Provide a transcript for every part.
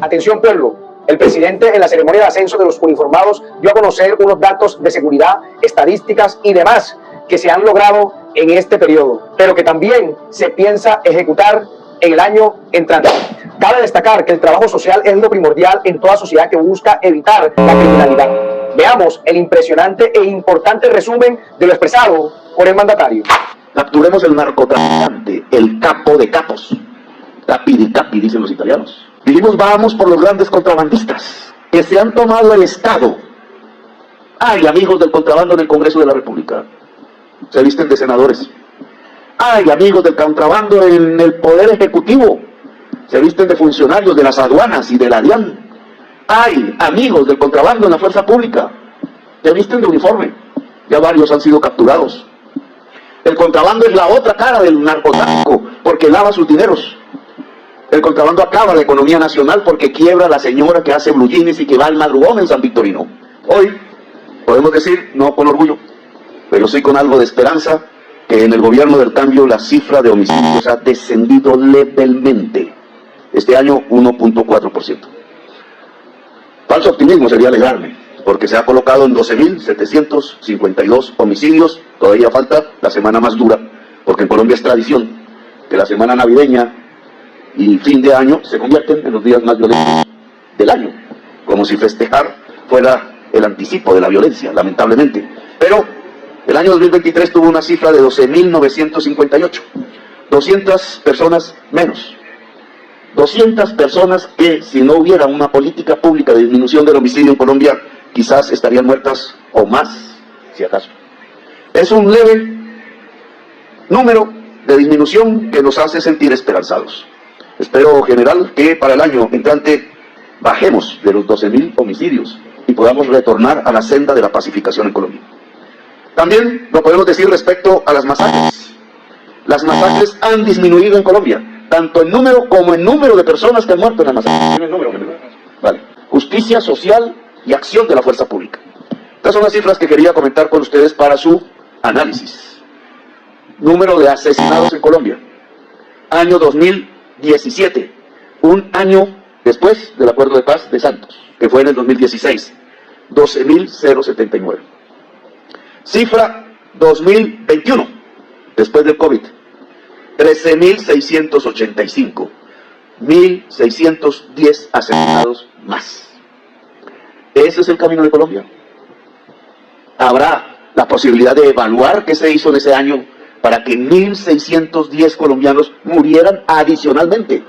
Atención pueblo, el presidente en la ceremonia de ascenso de los uniformados dio a conocer unos datos de seguridad, estadísticas y demás que se han logrado en este periodo, pero que también se piensa ejecutar en el año entrante. Cabe destacar que el trabajo social es lo primordial en toda sociedad que busca evitar la criminalidad. Veamos el impresionante e importante resumen de lo expresado por el mandatario. Capturemos el narcotraficante, el capo de capos. Capi di capi, dicen los italianos. Dijimos, vamos por los grandes contrabandistas que se han tomado el Estado. Hay amigos del contrabando en el Congreso de la República. Se visten de senadores. Hay amigos del contrabando en el Poder Ejecutivo. Se visten de funcionarios de las aduanas y de la DIAN. Hay amigos del contrabando en la fuerza pública. Se visten de uniforme. Ya varios han sido capturados. El contrabando es la otra cara del narcotráfico, porque lava sus dineros. El contrabando acaba la economía nacional porque quiebra a la señora que hace blue jeans y que va al madrugón en San Victorino. Hoy podemos decir, no con orgullo, pero sí con algo de esperanza, que en el gobierno del cambio la cifra de homicidios ha descendido levemente. Este año 1.4%. Falso optimismo sería alegrarme, porque se ha colocado en 12.752 homicidios. Todavía falta la semana más dura, porque en Colombia es tradición que la semana navideña y fin de año se convierten en los días más violentos del año, como si festejar fuera el anticipo de la violencia, lamentablemente. Pero el año 2023 tuvo una cifra de 12.958, 200 personas menos. 200 personas que, si no hubiera una política pública de disminución del homicidio en Colombia, quizás estarían muertas o más, si acaso. Es un leve número de disminución que nos hace sentir esperanzados. Espero, general, que para el año entrante bajemos de los 12.000 homicidios y podamos retornar a la senda de la pacificación en Colombia. También lo podemos decir respecto a las masacres. Las masacres han disminuido en Colombia, tanto en número como en número de personas que han muerto en las masacres. ¿Tiene el número? Vale. Justicia social y acción de la fuerza pública. Estas son las cifras que quería comentar con ustedes para su análisis. Número de asesinados en Colombia. Año 2017, un año después del acuerdo de paz de Santos, que fue en el 2016, 12.079. Cifra 2021, después del COVID, 13.685, 1.610 asesinados más. ¿Ese es el camino de Colombia? ¿Habrá la posibilidad de evaluar qué se hizo en ese año para que 1.610 colombianos murieran adicionalmente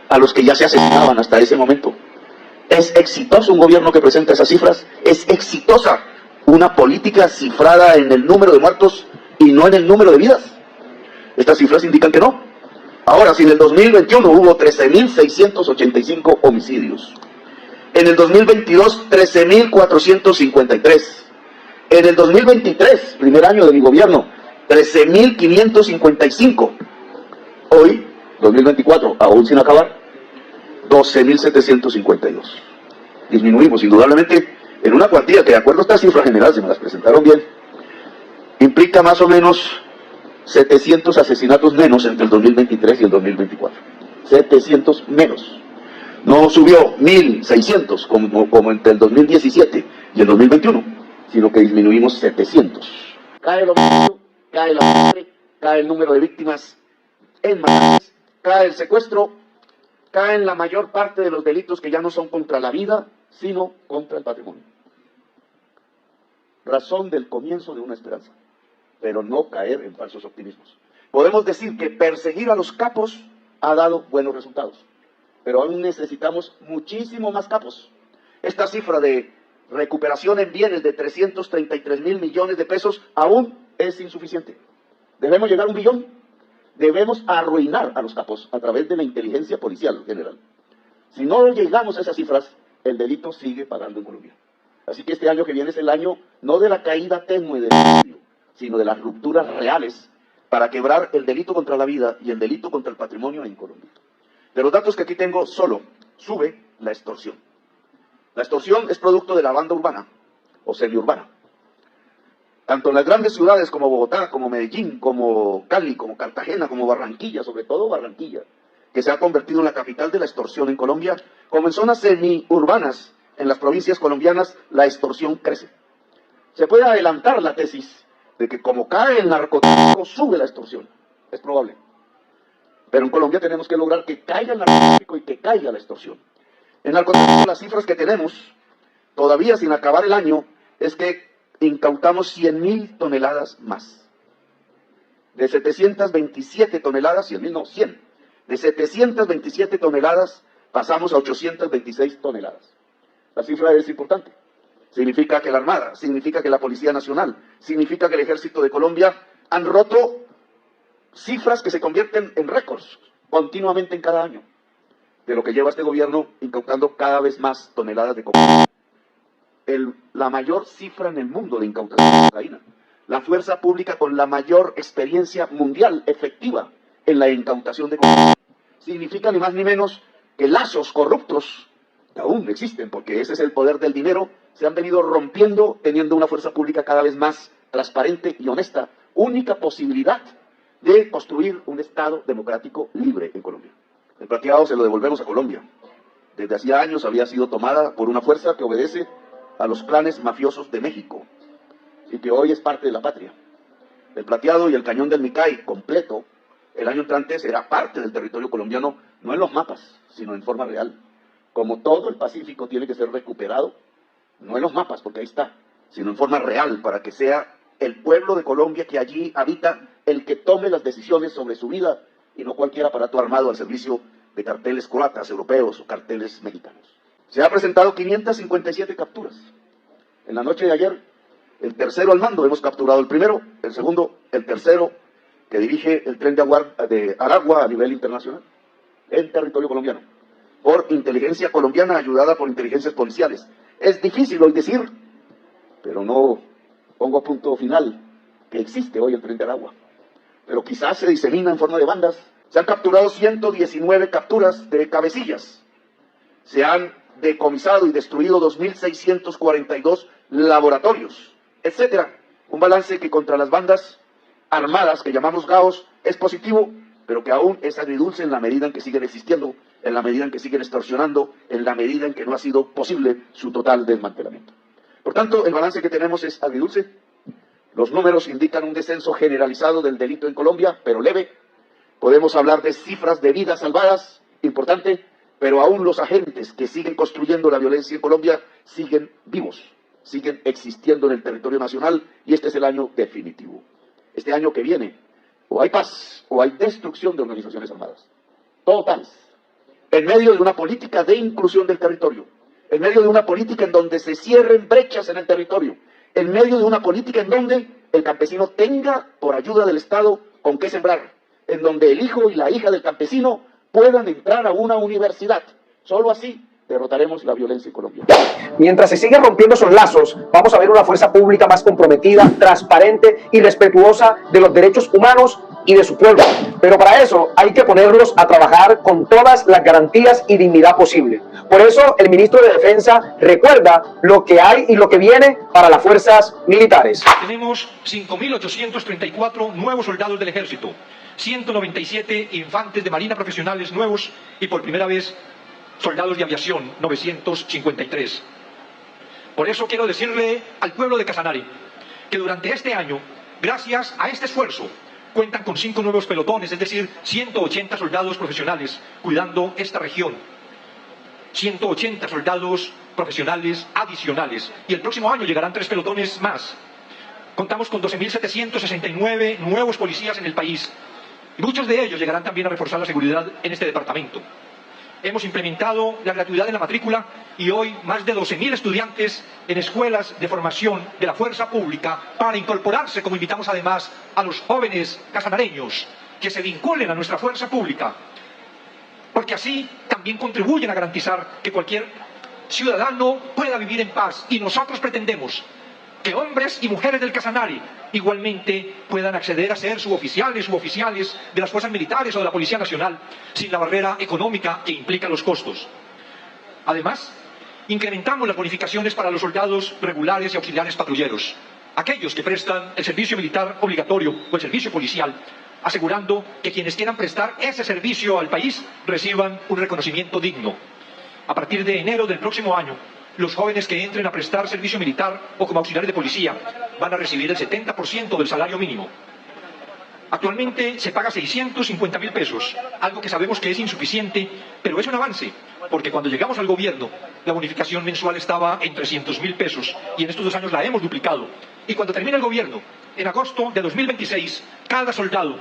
a los que ya se asesinaban hasta ese momento? ¿Es exitoso un gobierno que presenta esas cifras? ¿Es exitosa una política cifrada en el número de muertos y no en el número de vidas? Estas cifras indican que no. Ahora, si en el 2021 hubo 13.685 homicidios, en el 2022 13.453, en el 2023, primer año de mi gobierno, 13.555, hoy, 2024, aún sin acabar, 12.752. Disminuimos indudablemente en una cuantía que, de acuerdo a estas cifras generales, se me las presentaron bien, implica más o menos 700 asesinatos menos entre el 2023 y el 2024. 700 menos. No subió 1.600 como entre el 2017 y el 2021, sino que disminuimos 700. Cae el homicidio, cae la muerte, cae el número de víctimas en masacres, cae el secuestro, caen la mayor parte de los delitos que ya no son contra la vida, sino contra el patrimonio. Razón del comienzo de una esperanza, pero no caer en falsos optimismos. Podemos decir que perseguir a los capos ha dado buenos resultados, pero aún necesitamos muchísimo más capos. Esta cifra de recuperación en bienes de 333.000 millones de pesos aún es insuficiente. Debemos llegar a 1 billón. Debemos arruinar a los capos a través de la inteligencia policial general. Si no llegamos a esas cifras, el delito sigue pagando en Colombia. Así que este año que viene es el año no de la caída tenue del homicidio, sino de las rupturas reales para quebrar el delito contra la vida y el delito contra el patrimonio en Colombia. De los datos que aquí tengo, solo sube la extorsión. La extorsión es producto de la banda urbana o semiurbana. Tanto en las grandes ciudades como Bogotá, como Medellín, como Cali, como Cartagena, como Barranquilla, sobre todo Barranquilla, que se ha convertido en la capital de la extorsión en Colombia, como en zonas semiurbanas en las provincias colombianas, la extorsión crece. Se puede adelantar la tesis de que como cae el narcotráfico, sube la extorsión. Es probable. Pero en Colombia tenemos que lograr que caiga el narcotráfico y que caiga la extorsión. En narcotráfico, las cifras que tenemos, todavía sin acabar el año, es que incautamos 100.000 toneladas más. De 727 toneladas, 100.000 no, 100. De 727 toneladas pasamos a 826 toneladas. La cifra es importante. Significa que la Armada, significa que la Policía Nacional, significa que el Ejército de Colombia han roto cifras que se convierten en récords continuamente en cada año, de lo que lleva este gobierno incautando cada vez más toneladas de cocaína. La mayor cifra en el mundo de incautación de cocaína. La fuerza pública con la mayor experiencia mundial efectiva en la incautación de cocaína. Significa ni más ni menos que lazos corruptos, que aún existen, porque ese es el poder del dinero, se han venido rompiendo, teniendo una fuerza pública cada vez más transparente y honesta, única posibilidad de construir un Estado democrático libre en Colombia. El plateado se lo devolvemos a Colombia. Desde hacía años había sido tomada por una fuerza que obedece a los clanes mafiosos de México y que hoy es parte de la patria. El plateado y el cañón del Micay completo, el año entrante será parte del territorio colombiano, no en los mapas, sino en forma real. Como todo el Pacífico tiene que ser recuperado, no en los mapas, porque ahí está, sino en forma real, para que sea el pueblo de Colombia que allí habita el que tome las decisiones sobre su vida y no cualquier aparato armado al servicio de carteles croatas, europeos o carteles mexicanos. Se han presentado 557 capturas. En la noche de ayer, el tercero al mando, hemos capturado el primero, el segundo, el tercero, que dirige el tren de Aragua a nivel internacional, en territorio colombiano, por inteligencia colombiana ayudada por inteligencias policiales. Es difícil hoy decir, pero no pongo punto final, que existe hoy el tren de Aragua. Pero quizás se disemina en forma de bandas. Se han capturado 119 capturas de cabecillas. Se han decomisado y destruido 2.642 laboratorios, etcétera. Un balance que contra las bandas armadas que llamamos GAOs es positivo, pero que aún es agridulce en la medida en que siguen existiendo, en la medida en que siguen extorsionando, en la medida en que no ha sido posible su total desmantelamiento. Por tanto, el balance que tenemos es agridulce. Los números indican un descenso generalizado del delito en Colombia, pero leve. Podemos hablar de cifras de vidas salvadas, importante, pero aún los agentes que siguen construyendo la violencia en Colombia siguen vivos, siguen existiendo en el territorio nacional, y este es el año definitivo. Este año que viene, o hay paz, o hay destrucción de organizaciones armadas. Total. En medio de una política de inclusión del territorio, en medio de una política en donde se cierren brechas en el territorio, en medio de una política en donde el campesino tenga, por ayuda del Estado, con qué sembrar, en donde el hijo y la hija del campesino puedan entrar a una universidad. Solo así derrotaremos la violencia en Colombia. Mientras se siguen rompiendo esos lazos, vamos a ver una fuerza pública más comprometida, transparente y respetuosa de los derechos humanos y de su pueblo. Pero para eso hay que ponerlos a trabajar con todas las garantías y dignidad posible. Por eso el ministro de Defensa recuerda lo que hay y lo que viene para las fuerzas militares. Tenemos 5.834 nuevos soldados del Ejército, 197 infantes de Marina profesionales nuevos y por primera vez soldados de aviación, 953. Por eso quiero decirle al pueblo de Casanare que durante este año, gracias a este esfuerzo, cuentan con 5 nuevos pelotones, es decir, 180 soldados profesionales cuidando esta región. 180 soldados profesionales adicionales. Y el próximo año llegarán 3 pelotones más. Contamos con 12.769 nuevos policías en el país. Y muchos de ellos llegarán también a reforzar la seguridad en este departamento. Hemos implementado la gratuidad en la matrícula y hoy más de 12.000 estudiantes en escuelas de formación de la fuerza pública para incorporarse, como invitamos además a los jóvenes casanareños que se vinculen a nuestra fuerza pública, porque así también contribuyen a garantizar que cualquier ciudadano pueda vivir en paz, y nosotros pretendemos que hombres y mujeres del Casanare igualmente puedan acceder a ser suboficiales de las fuerzas militares o de la Policía Nacional sin la barrera económica que implican los costos. Además, incrementamos las bonificaciones para los soldados regulares y auxiliares patrulleros. Aquellos que prestan el servicio militar obligatorio o el servicio policial asegurando que quienes quieran prestar ese servicio al país reciban un reconocimiento digno. A partir de enero del próximo año, los jóvenes que entren a prestar servicio militar o como auxiliares de policía van a recibir el 70% del salario mínimo. Actualmente se paga 650.000 pesos, algo que sabemos que es insuficiente, pero es un avance, porque cuando llegamos al gobierno, la bonificación mensual estaba en 300.000 pesos y en estos 2 años la hemos duplicado. Y cuando termine el gobierno, en agosto de 2026, cada soldado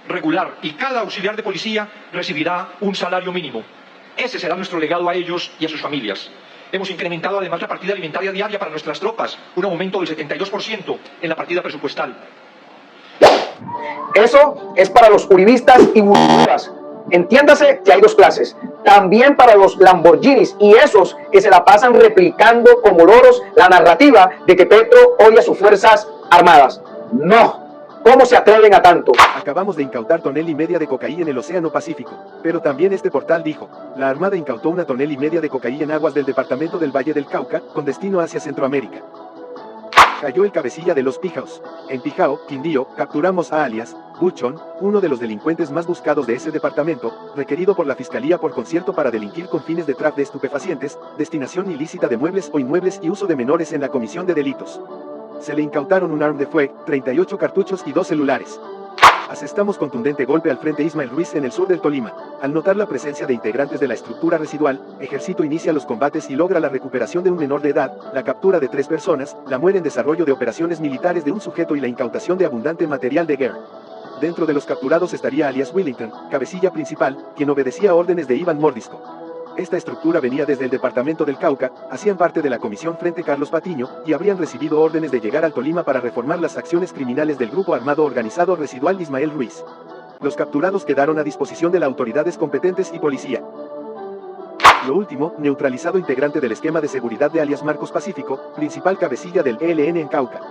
regular y cada auxiliar de policía recibirá un salario mínimo. Ese será nuestro legado a ellos y a sus familias. Hemos incrementado además la partida alimentaria diaria para nuestras tropas, un aumento del 72% en la partida presupuestal. Eso es para los uribistas y burbujas. Entiéndase que hay 2 clases. También para los Lamborghinis y esos que se la pasan replicando como loros la narrativa de que Petro odia a sus fuerzas armadas. No. ¿Cómo se atreven a tanto? Acabamos de incautar tonel y media de cocaína en el Océano Pacífico. Pero también este portal dijo, la Armada incautó 1 tonel y media de cocaína en aguas del departamento del Valle del Cauca, con destino hacia Centroamérica. Cayó el cabecilla de los Pijaos. En Pijao, Quindío, capturamos a alias Buchón, uno de los delincuentes más buscados de ese departamento, requerido por la Fiscalía por concierto para delinquir con fines de tráfico de estupefacientes, destinación ilícita de muebles o inmuebles y uso de menores en la comisión de delitos. Se le incautaron un arma de fuego, 38 cartuchos y 2 celulares. Asestamos contundente golpe al Frente Ismael Ruiz en el sur del Tolima. Al notar la presencia de integrantes de la estructura residual, Ejército inicia los combates y logra la recuperación de un menor de edad, la captura de 3 personas, la muerte en desarrollo de operaciones militares de un sujeto y la incautación de abundante material de guerra. Dentro de los capturados estaría alias Willington, cabecilla principal, quien obedecía a órdenes de Iván Mordisco. Esta estructura venía desde el departamento del Cauca, hacían parte de la Comisión Frente Carlos Patiño, y habrían recibido órdenes de llegar al Tolima para reformar las acciones criminales del grupo armado organizado residual Ismael Ruiz. Los capturados quedaron a disposición de las autoridades competentes y policía. Lo último, neutralizado integrante del esquema de seguridad de alias Marcos Pacífico, principal cabecilla del ELN en Cauca.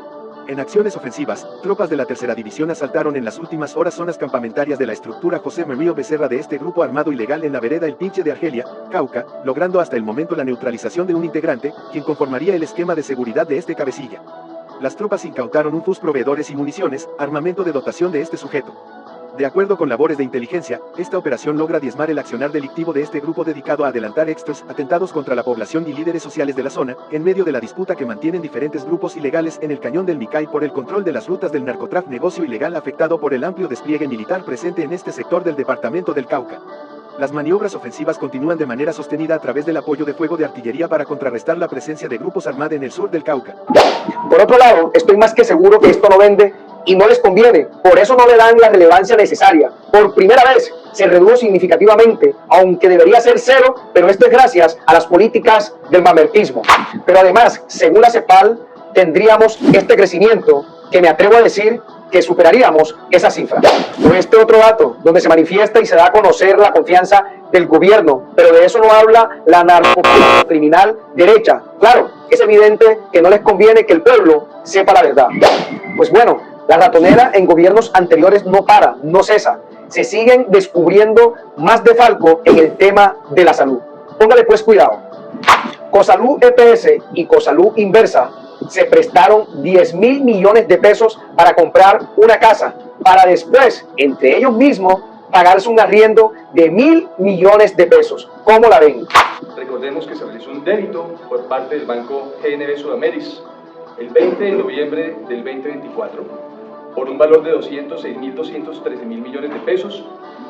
En acciones ofensivas, tropas de la tercera división asaltaron en las últimas horas zonas campamentarias de la estructura José Mario Becerra de este grupo armado ilegal en la vereda El Pinche de Argelia, Cauca, logrando hasta el momento la neutralización de un integrante, quien conformaría el esquema de seguridad de este cabecilla. Las tropas incautaron un FUS proveedores y municiones, armamento de dotación de este sujeto. De acuerdo con labores de inteligencia, esta operación logra diezmar el accionar delictivo de este grupo dedicado a adelantar extras, atentados contra la población y líderes sociales de la zona, en medio de la disputa que mantienen diferentes grupos ilegales en el cañón del Micay por el control de las rutas del narcotráfico, negocio ilegal afectado por el amplio despliegue militar presente en este sector del departamento del Cauca. Las maniobras ofensivas continúan de manera sostenida a través del apoyo de fuego de artillería para contrarrestar la presencia de grupos armados en el sur del Cauca. Por otro lado, estoy más que seguro que esto no vende y no les conviene, por eso no le dan la relevancia necesaria. Por primera vez se redujo significativamente, aunque debería ser 0, pero esto es gracias a las políticas del mamertismo. Pero además, según la CEPAL, tendríamos este crecimiento que me atrevo a decir que superaríamos esa cifra. Con este otro dato, donde se manifiesta y se da a conocer la confianza del gobierno, pero de eso no habla la narcocriminal derecha. Claro, es evidente que no les conviene que el pueblo sepa la verdad. Pues bueno, la ratonera en gobiernos anteriores no para, no cesa. Se siguen descubriendo más defalco en el tema de la salud. Póngale pues cuidado. Cosalud EPS y Cosalud Inversa se prestaron 10.000 millones de pesos para comprar una casa, para después, entre ellos mismos, pagarse un arriendo de 1.000 millones de pesos. ¿Cómo la ven? Recordemos que se realizó un débito por parte del Banco GNB Sudameris el 20 de noviembre del 2024 por un valor de 206.213.000 millones de pesos,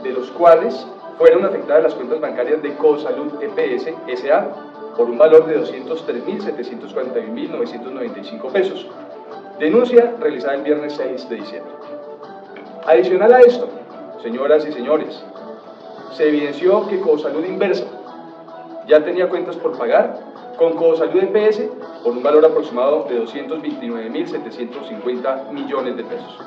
de los cuales fueron afectadas las cuentas bancarias de Cosalud EPS S.A. por un valor de 203.741.995 pesos. Denuncia realizada el viernes 6 de diciembre. Adicional a esto, señoras y señores, se evidenció que Cosalud Inversa ya tenía cuentas por pagar con Cosalud EPS por un valor aproximado de 229.750 millones de pesos.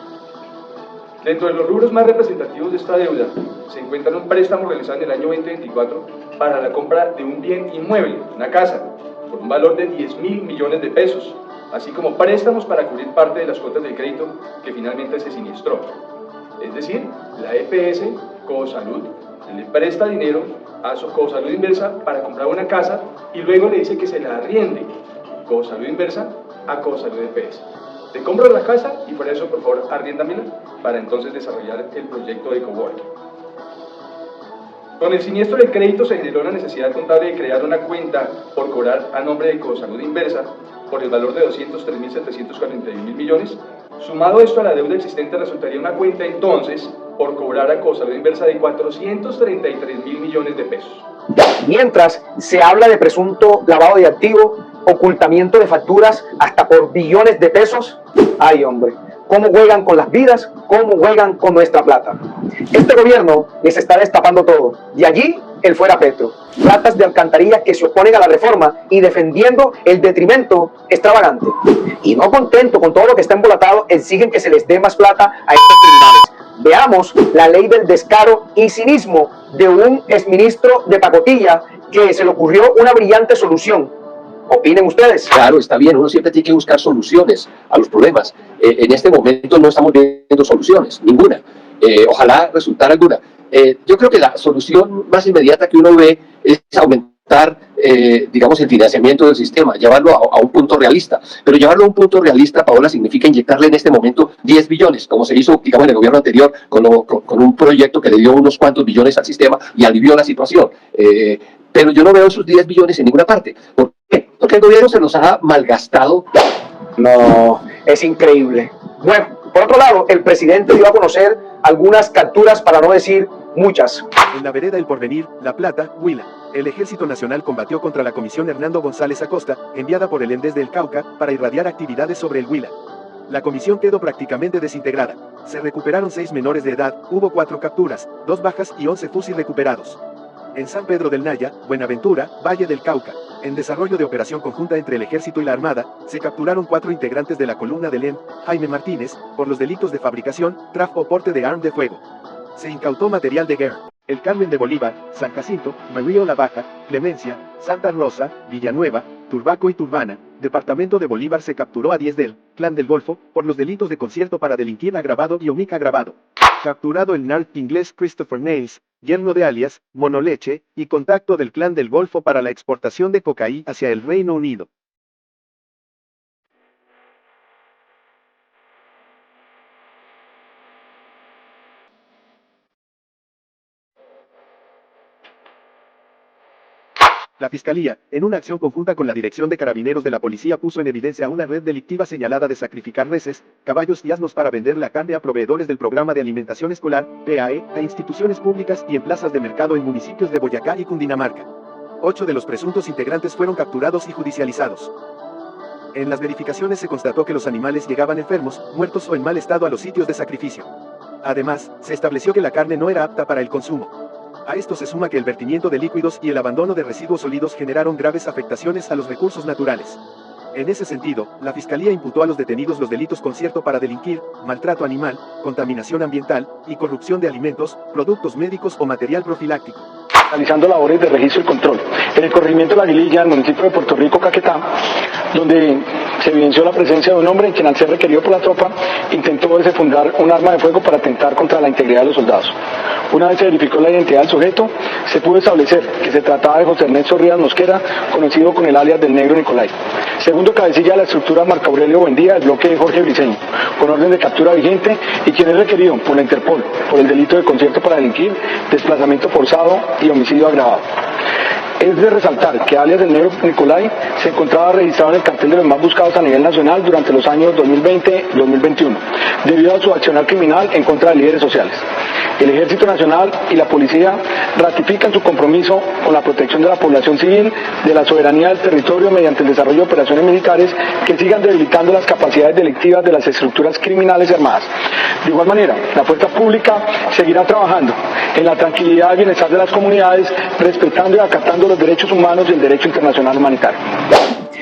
Dentro de los rubros más representativos de esta deuda se encuentran un préstamo realizado en el año 2024 para la compra de un bien inmueble, una casa, por un valor de 10.000 millones de pesos, así como préstamos para cubrir parte de las cuotas del crédito que finalmente se siniestró. Es decir, la EPS Cosalud le presta dinero a su Cosalud Inversa para comprar una casa y luego le dice que se la arriende Cosalud Inversa a Cosalud EPS. te compro la casa y por eso, por favor, arriéndamela para entonces desarrollar el proyecto de coworking. Con el siniestro del crédito se generó la necesidad contable de crear una cuenta por cobrar a nombre de Ecosalud Inversa por el valor de 203.741 millones. Sumado esto a la deuda existente resultaría una cuenta entonces por cobrar a Ecosalud Inversa de 433.000 millones de pesos. Mientras se habla de presunto lavado de activos, ocultamiento de facturas hasta por billones de pesos. Ay, hombre, cómo juegan con las vidas, cómo juegan con nuestra plata. Este gobierno les está destapando todo. De allí el fuera Petro. Ratas de alcantarilla que se oponen a la reforma y defendiendo el detrimento extravagante. Y no contento con todo lo que está embolatado, exigen que se les dé más plata a estos criminales. Veamos la ley del descaro y cinismo de un exministro de pacotilla que se le ocurrió una brillante solución. ¿Opinen ustedes? Claro, está bien, uno siempre tiene que buscar soluciones a los problemas. En este momento no estamos viendo soluciones, ninguna. Ojalá resultara alguna. Yo creo que la solución más inmediata que uno ve es aumentar, digamos, el financiamiento del sistema, llevarlo a un punto realista. Pero llevarlo a un punto realista, Paola, significa inyectarle en este momento 10 billones, como se hizo, digamos, en el gobierno anterior, con un proyecto que le dio unos cuantos billones al sistema y alivió la situación. Pero yo no veo esos 10 billones en ninguna parte. ¿Por qué? Porque el gobierno se los ha malgastado. No, es increíble. Bueno, por otro lado, el presidente dio a conocer algunas capturas, para no decir muchas. En la vereda El Porvenir, La Plata, Huila, el Ejército Nacional combatió contra la comisión Hernando González Acosta, enviada por el ENDES del Cauca, para irradiar actividades sobre el Huila. La comisión quedó prácticamente desintegrada. Se recuperaron 6 menores de edad, hubo 4 capturas, 2 bajas y 11 fusiles recuperados. En San Pedro del Naya, Buenaventura, Valle del Cauca, en desarrollo de operación conjunta entre el Ejército y la Armada, se capturaron 4 integrantes de la columna del EM, Jaime Martínez, por los delitos de fabricación, tráfico o porte de arma de fuego. Se incautó material de guerra. El Carmen de Bolívar, San Jacinto, Marío La Baja, Clemencia, Santa Rosa, Villanueva, Turbaco y Turbana, departamento de Bolívar se capturó a 10 del Clan del Golfo, por los delitos de concierto para delinquir agravado y omic agravado. Capturado el narc inglés Christopher Nails, yerno de alias, Monoleche, y contacto del Clan del Golfo para la exportación de cocaína hacia el Reino Unido. La Fiscalía, en una acción conjunta con la Dirección de Carabineros de la Policía, puso en evidencia una red delictiva señalada de sacrificar reses, caballos y asnos para vender la carne a proveedores del Programa de Alimentación Escolar, PAE, a instituciones públicas y en plazas de mercado en municipios de Boyacá y Cundinamarca. 8 de los presuntos integrantes fueron capturados y judicializados. En las verificaciones se constató que los animales llegaban enfermos, muertos o en mal estado a los sitios de sacrificio. Además, se estableció que la carne no era apta para el consumo. A esto se suma que el vertimiento de líquidos y el abandono de residuos sólidos generaron graves afectaciones a los recursos naturales. En ese sentido, la Fiscalía imputó a los detenidos los delitos concierto para delinquir, maltrato animal, contaminación ambiental y corrupción de alimentos, productos médicos o material profiláctico. Realizando labores de registro y control. En el corregimiento de La Aguililla, en el municipio de Puerto Rico, Caquetá, donde se evidenció la presencia de un hombre quien, al ser requerido por la tropa, intentó desenfundar un arma de fuego para atentar contra la integridad de los soldados. Una vez se verificó la identidad del sujeto, se pudo establecer que se trataba de José Ernesto Ríos Mosquera, conocido con el alias del Negro Nicolai. Segundo cabecilla de la estructura Marco Aurelio Buendía, del bloque de Jorge Briceño, con orden de captura vigente y quien es requerido por la Interpol por el delito de concierto para delinquir, desplazamiento forzado y homicidio agravado. Es de resaltar que alias del Negro Nicolai se encontraba registrado en el cartel de los más buscados a nivel nacional durante los años 2020 y 2021, debido a su accionar criminal en contra de líderes sociales. El Ejército Nacional y la Policía ratifican su compromiso con la protección de la población civil, de la soberanía del territorio mediante el desarrollo de operaciones militares que sigan debilitando las capacidades delictivas de las estructuras criminales armadas. De igual manera, la fuerza pública seguirá trabajando en la tranquilidad y bienestar de las comunidades, respetando y acatando los derechos humanos y el derecho internacional humanitario.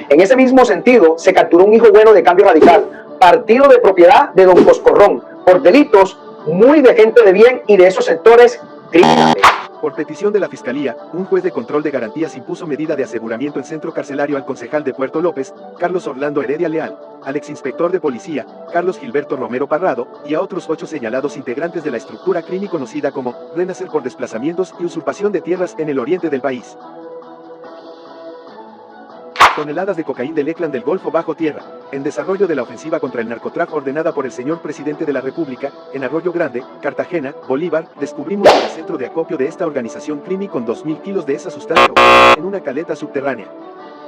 En ese mismo sentido, se capturó un hijo bueno de Cambio Radical, partido de propiedad de don Coscorrón, por delitos muy de gente de bien y de esos sectores criminales. Por petición de la Fiscalía, un juez de control de garantías impuso medida de aseguramiento en centro carcelario al concejal de Puerto López, Carlos Orlando Heredia Leal, al exinspector de policía, Carlos Gilberto Romero Parrado, y a otros 8 señalados integrantes de la estructura criminal conocida como Renacer por desplazamientos y usurpación de tierras en el oriente del país. Toneladas de cocaína del Eclan del Golfo bajo tierra, en desarrollo de la ofensiva contra el narcotráfico ordenada por el señor presidente de la República, en Arroyo Grande, Cartagena, Bolívar, descubrimos el centro de acopio de esta organización criminal con 2.000 kilos de esa sustancia en una caleta subterránea.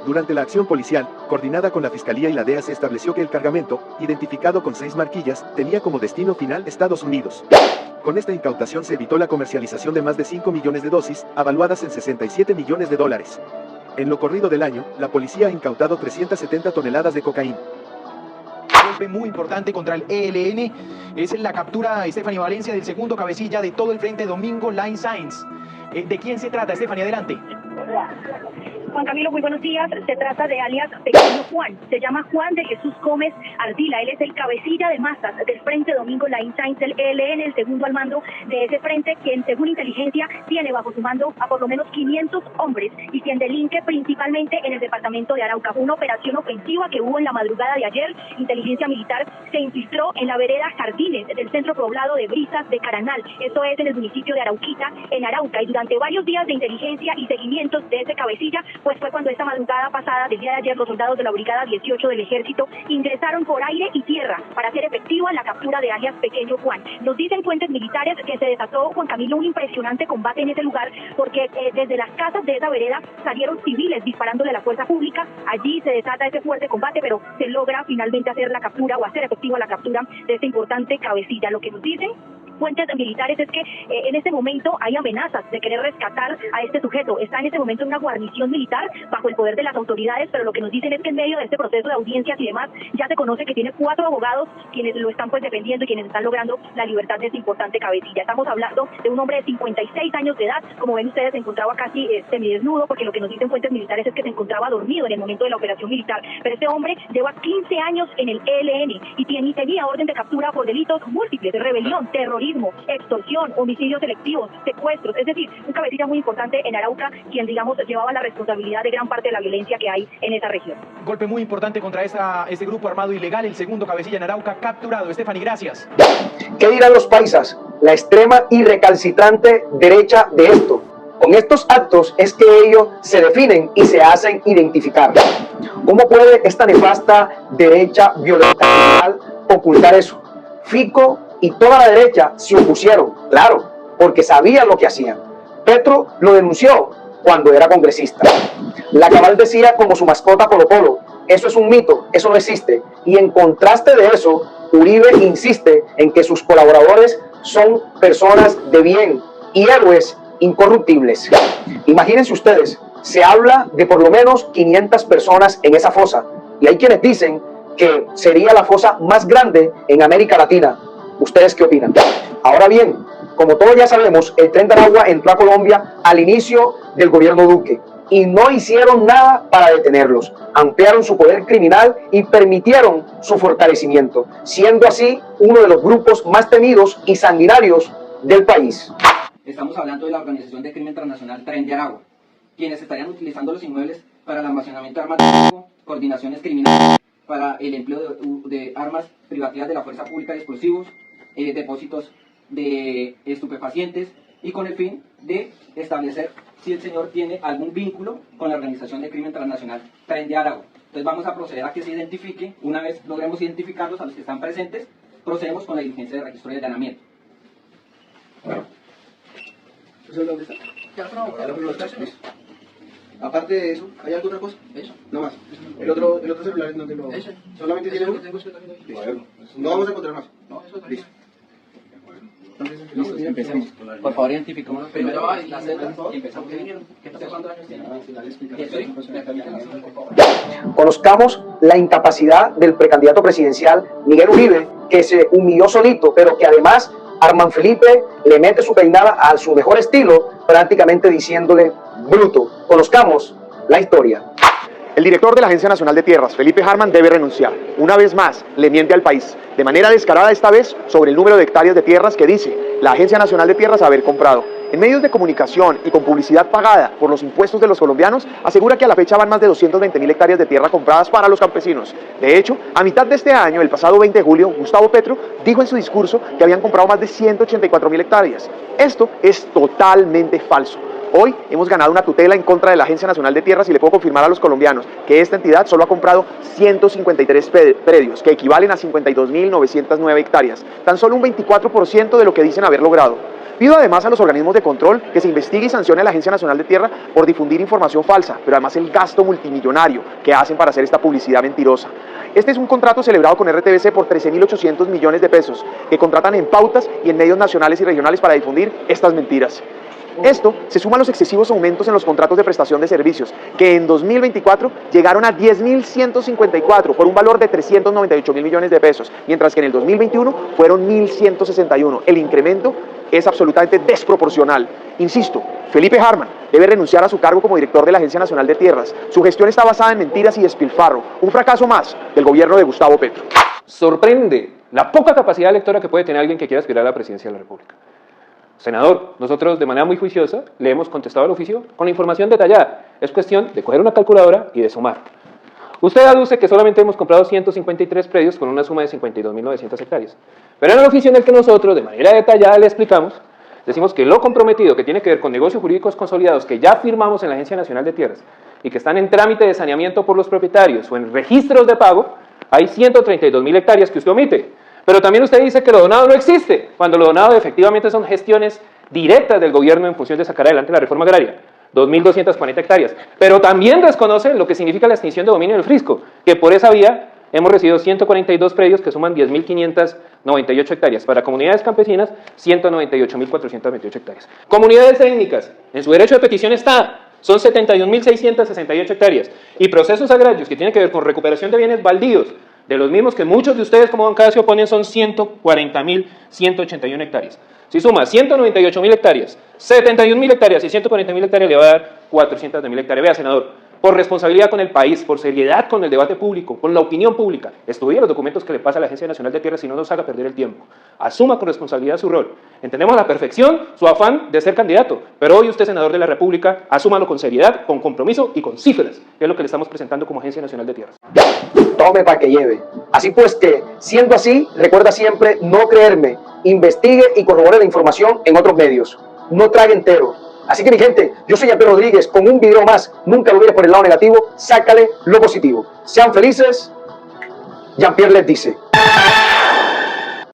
Durante la acción policial, coordinada con la Fiscalía y la DEA, se estableció que el cargamento, identificado con 6 marquillas, tenía como destino final Estados Unidos. Con esta incautación se evitó la comercialización de más de 5 millones de dosis, avaluadas en 67 millones de dólares. En lo corrido del año, la policía ha incautado 370 toneladas de cocaína. Golpe muy importante contra el ELN es la captura de Stephanie Valencia del segundo cabecilla de todo el frente Domingo Line Sainz. ¿De quién se trata, Stephanie? Adelante. Juan Camilo, muy buenos días. Se trata de alias Pequeño Juan. Se llama Juan de Jesús Gómez Ardila. Él es el cabecilla de masas del Frente Domingo Line Sainz del ELN, el segundo al mando de ese frente, quien según inteligencia tiene bajo su mando a por lo menos 500 hombres y quien delinque principalmente en el departamento de Arauca. Fue una operación ofensiva que hubo en la madrugada de ayer. Inteligencia militar se infiltró en la vereda Jardines del centro poblado de Brisas de Caranal. Esto es en el municipio de Arauquita, en Arauca. Y durante varios días de inteligencia y seguimientos de ese cabecilla, pues fue cuando esta madrugada pasada del día de ayer los soldados de la Brigada 18 del Ejército ingresaron por aire y tierra para hacer efectiva la captura de alias Pequeño Juan. Nos dicen fuentes militares que se desató, Juan Camilo, un impresionante combate en ese lugar porque desde las casas de esa vereda salieron civiles disparándole a la fuerza pública. Allí se desata ese fuerte combate, pero se logra finalmente hacer la captura o hacer efectiva la captura de este importante cabecilla. Lo que nos dicen fuentes militares es que en este momento hay amenazas de querer rescatar a este sujeto. Está en este momento en una guarnición militar bajo el poder de las autoridades, pero lo que nos dicen es que en medio de este proceso de audiencias y demás ya se conoce que tiene 4 abogados quienes lo están pues defendiendo y quienes están logrando la libertad de este importante cabecilla. Estamos hablando de un hombre de 56 años de edad. Como ven ustedes, se encontraba casi semidesnudo, porque lo que nos dicen fuentes militares es que se encontraba dormido en el momento de la operación militar. Pero este hombre lleva 15 años en el ELN y tenía orden de captura por delitos múltiples: rebelión, terrorismo, extorsión, homicidios selectivos, secuestros. Es decir, un cabecilla muy importante en Arauca, quien, digamos, llevaba la responsabilidad de gran parte de la violencia que hay en esa región. Golpe muy importante contra este grupo armado ilegal, el segundo cabecilla en Arauca capturado. Stephanie, gracias. ¿Qué dirán los paisas? La extrema y recalcitrante derecha de esto. Con estos actos es que ellos se definen y se hacen identificar. ¿Cómo puede esta nefasta derecha violenta ocultar eso? Fico y toda la derecha se opusieron, claro, porque sabían lo que hacían. Petro lo denunció cuando era congresista. La Cabal decía como su mascota Polo Polo: eso es un mito, eso no existe. Y en contraste de eso, Uribe insiste en que sus colaboradores son personas de bien y héroes incorruptibles. Imagínense ustedes, se habla de por lo menos 500 personas en esa fosa, y hay quienes dicen que sería la fosa más grande en América Latina. ¿Ustedes qué opinan? Ahora bien, como todos ya sabemos, el Tren de Aragua entró a Colombia al inicio del gobierno Duque y no hicieron nada para detenerlos. Ampliaron su poder criminal y permitieron su fortalecimiento, siendo así uno de los grupos más temidos y sanguinarios del país. Estamos hablando de la organización de crimen transnacional Tren de Aragua, quienes estarían utilizando los inmuebles para el almacenamiento de armas de fuego, coordinaciones criminales, para el empleo de armas privativas de la fuerza pública y explosivos, depósitos de estupefacientes, y con el fin de establecer si el señor tiene algún vínculo con la organización de crimen transnacional Tren de Aragua. Entonces vamos a proceder a que se identifique. Una vez logremos identificarlos a los que están presentes, procedemos con la diligencia de registro y allanamiento. ¿Dónde está? Aparte de eso, ¿hay alguna cosa? Eso. No más. El otro celular es donde lo... Eso. ¿Solamente tiene uno? No vamos a encontrar más. No, eso es listo. Listo, empecemos. Por favor, identificamos primero la celda y empezamos. ¿Cuántos años tiene? Conozcamos la incapacidad del precandidato presidencial Miguel Uribe, que se humilló solito, pero que además Armand Felipe le mete su peinada a su mejor estilo, prácticamente diciéndole bruto. Conozcamos la historia. El director de la Agencia Nacional de Tierras, Felipe Harman, debe renunciar. Una vez más, le miente al país, de manera descarada esta vez, sobre el número de hectáreas de tierras que dice la Agencia Nacional de Tierras haber comprado. En medios de comunicación y con publicidad pagada por los impuestos de los colombianos, asegura que a la fecha van más de 220.000 hectáreas de tierra compradas para los campesinos. De hecho, a mitad de este año, el pasado 20 de julio, Gustavo Petro dijo en su discurso que habían comprado más de 184.000 hectáreas. Esto es totalmente falso. Hoy hemos ganado una tutela en contra de la Agencia Nacional de Tierras y le puedo confirmar a los colombianos que esta entidad solo ha comprado 153 predios, que equivalen a 52.909 hectáreas, tan solo un 24% de lo que dicen haber logrado. Pido además a los organismos de control que se investigue y sancione a la Agencia Nacional de Tierra por difundir información falsa, pero además el gasto multimillonario que hacen para hacer esta publicidad mentirosa. Este es un contrato celebrado con RTBC por 13.800 millones de pesos, que contratan en pautas y en medios nacionales y regionales para difundir estas mentiras. Esto se suma a los excesivos aumentos en los contratos de prestación de servicios, que en 2024 llegaron a 10.154 por un valor de 398.000 millones de pesos, mientras que en el 2021 fueron 1.161. El incremento es absolutamente desproporcional. Insisto, Felipe Harman debe renunciar a su cargo como director de la Agencia Nacional de Tierras. Su gestión está basada en mentiras y despilfarro, un fracaso más del gobierno de Gustavo Petro. Sorprende la poca capacidad lectora que puede tener alguien que quiera aspirar a la presidencia de la República. Senador, nosotros de manera muy juiciosa le hemos contestado al oficio con la información detallada. Es cuestión de coger una calculadora y de sumar. Usted aduce que solamente hemos comprado 153 predios con una suma de 52.900 hectáreas. Pero en el oficio en el que nosotros de manera detallada le explicamos, decimos que lo comprometido que tiene que ver con negocios jurídicos consolidados que ya firmamos en la Agencia Nacional de Tierras y que están en trámite de saneamiento por los propietarios o en registros de pago, hay 132.000 hectáreas que usted omite. Pero también usted dice que lo donado no existe, cuando lo donado efectivamente son gestiones directas del gobierno en función de sacar adelante la reforma agraria, 2.240 hectáreas. Pero también desconoce lo que significa la extinción de dominio del Frisco, que por esa vía hemos recibido 142 predios que suman 10.598 hectáreas. Para comunidades campesinas, 198.428 hectáreas. Comunidades técnicas, en su derecho de petición está, son 71.668 hectáreas. Y procesos agrarios que tienen que ver con recuperación de bienes baldíos, de los mismos que muchos de ustedes como bancada se oponen, son 140.181 hectáreas. Si suma 198.000 hectáreas, 71.000 hectáreas y 140.000 hectáreas, le va a dar 400.000 hectáreas. Vea, senador, por responsabilidad con el país, por seriedad con el debate público, con la opinión pública, estudie los documentos que le pasa a la Agencia Nacional de Tierras y no nos haga perder el tiempo. Asuma con responsabilidad su rol. Entendemos a la perfección su afán de ser candidato, pero hoy usted, senador de la República, asúmalo con seriedad, con compromiso y con cifras, que es lo que le estamos presentando como Agencia Nacional de Tierras. Tome para que lleve. Así pues que, siendo así, recuerda siempre no creerme, investigue y corrobore la información en otros medios. No trague entero. Así que mi gente, yo soy Jean-Pierre Rodríguez, con un video más, nunca lo mires por el lado negativo, sácale lo positivo. Sean felices, Jean-Pierre les dice.